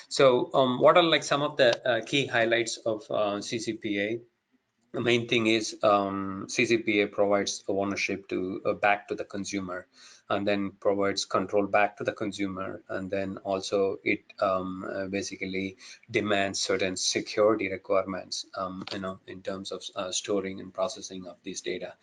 So what are like some of the key highlights of CCPA? The main thing is CCPA provides ownership to back to the consumer, and then provides control back to the consumer, and then also it basically demands certain security requirements, in terms of storing and processing of these data.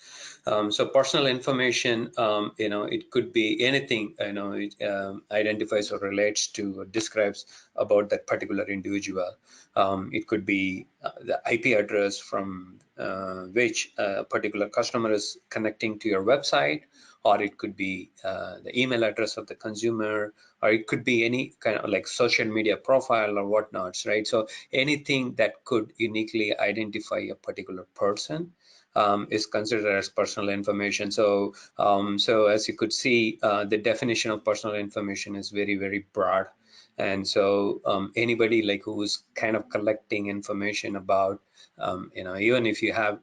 So personal information, it could be anything, it identifies or relates to or describes about that particular individual. It could be the IP address from which a particular customer is connecting to your website, or it could be the email address of the consumer, or it could be any kind of like social media profile or whatnots, right? So anything that could uniquely identify a particular person is considered as personal information. So as you could see, the definition of personal information is very, very broad. And so anybody like who's kind of collecting information about, even if you have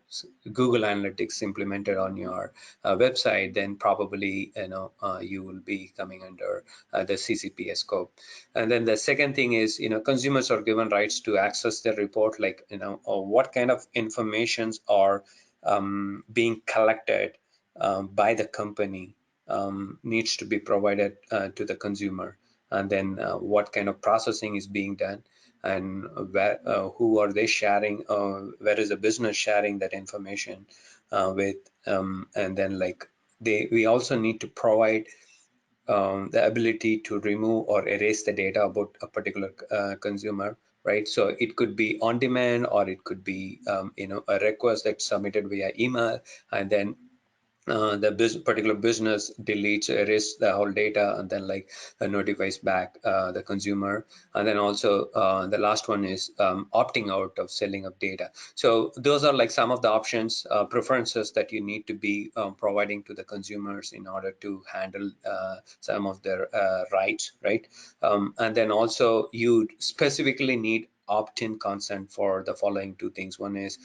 Google Analytics implemented on your website, then probably, you will be coming under the CCPA scope. And then the second thing is, consumers are given rights to access the report, like, or what kind of informations are being collected by the company needs to be provided to the consumer, and then what kind of processing is being done, and where, who are they sharing, where is the business sharing that information with, and then like we also need to provide the ability to remove or erase the data about a particular consumer, right? So it could be on demand, or it could be a request that's submitted via email, and then the particular business deletes, erases the whole data, and then like notifies back the consumer. And then also the last one is opting out of selling of data. So those are like some of the options, preferences that you need to be providing to the consumers in order to handle some of their rights, right? And then also you specifically need opt-in consent for the following two things. One is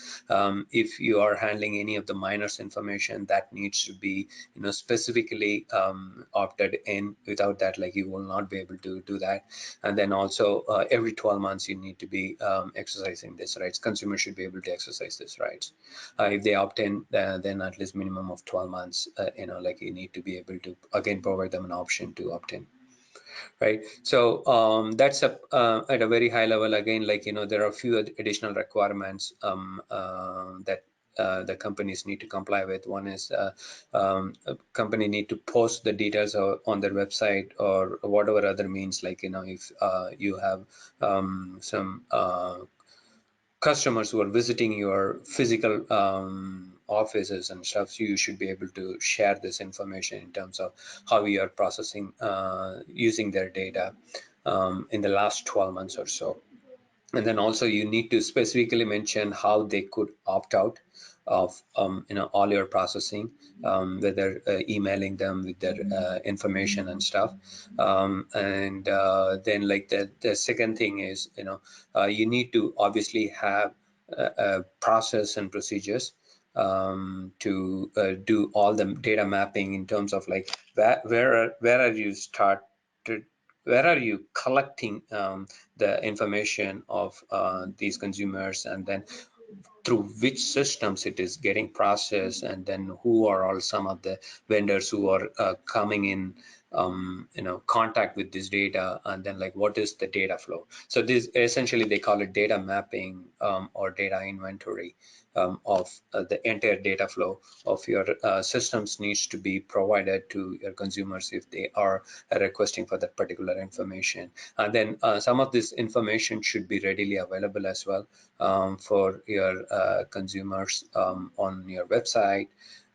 if you are handling any of the minors information, that needs to be specifically opted in. Without that, like, you will not be able to do that. And then also every 12 months you need to be exercising this rights. Consumers should be able to exercise this rights. If they opt in, then at least minimum of 12 months, like, you need to be able to again provide them an option to opt in. Right. So that's at a very high level. Again, like, there are a few additional requirements that the companies need to comply with. One is a company need to post the details on their website or whatever other means, like, if you have some customers who are visiting your physical offices and stuff, so you should be able to share this information in terms of how you are processing using their data in the last 12 months or so. And then also you need to specifically mention how they could opt out of all your processing, whether emailing them with their information and stuff. And then like the second thing is, you need to obviously have a process and procedures to do all the data mapping in terms of like where are you started, where are you collecting the information of these consumers, and then through which systems it is getting processed, and then who are all some of the vendors who are coming in contact with this data, and then like what is the data flow. So this essentially they call it data mapping or data inventory of the entire data flow of your systems needs to be provided to your consumers if they are requesting for that particular information. And then some of this information should be readily available as well for your consumers on your website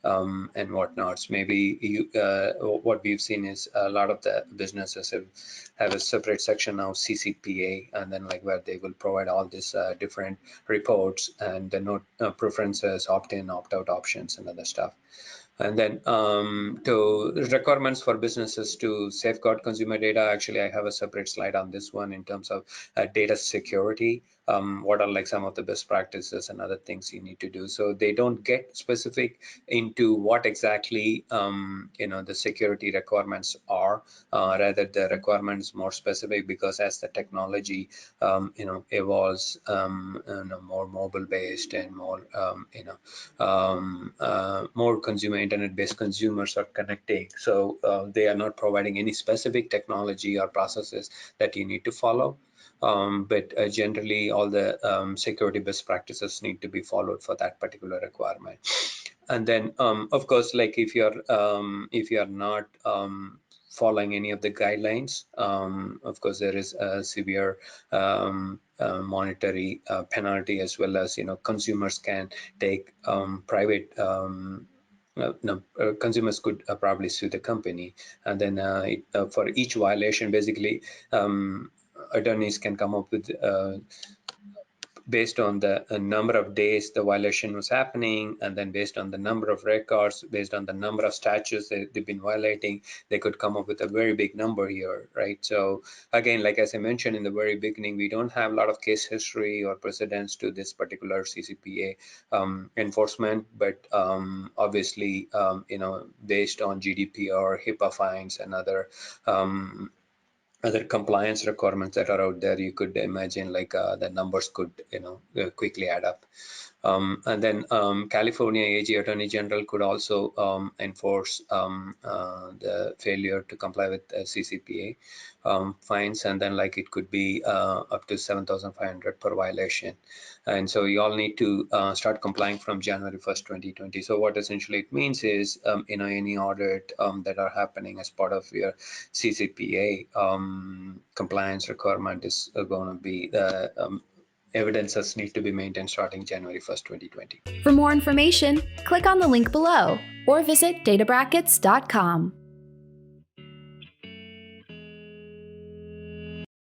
and whatnots. Maybe what we've seen is a lot of the businesses have a separate section now, CCPA, and then like where they will provide all these different reports and the note preferences, opt-in, opt-out options, and other stuff. And then to requirements for businesses to safeguard consumer data, actually I have a separate slide on this one in terms of data security. what are like some of the best practices and other things you need to do. So they don't get specific into what exactly the security requirements are. Rather, the requirements more specific, because as the technology evolves, more mobile based and more more consumer internet based consumers are connecting. So they are not providing any specific technology or processes that you need to follow. But generally, all the security best practices need to be followed for that particular requirement. And then, of course, like if you're not following any of the guidelines, of course, there is a severe monetary penalty, as well as consumers can take private. No, consumers could probably sue the company, and then for each violation, basically, attorneys can come up with based on the number of days the violation was happening, and then based on the number of records, based on the number of statutes they've been violating, they could come up with a very big number here, right? So again, like as I mentioned in the very beginning, we don't have a lot of case history or precedents to this particular CCPA enforcement, but obviously, based on GDPR, HIPAA fines, and other compliance requirements that are out there, you could imagine like the numbers could quickly add up. And then California AG Attorney General could also enforce the failure to comply with CCPA fines, and then like it could be up to 7,500 per violation. And so you all need to start complying from January 1st, 2020. So what essentially it means is, any audit that are happening as part of your CCPA compliance requirement is going to be evidences need to be maintained starting January 1st, 2020. For more information, click on the link below or visit databrackets.com.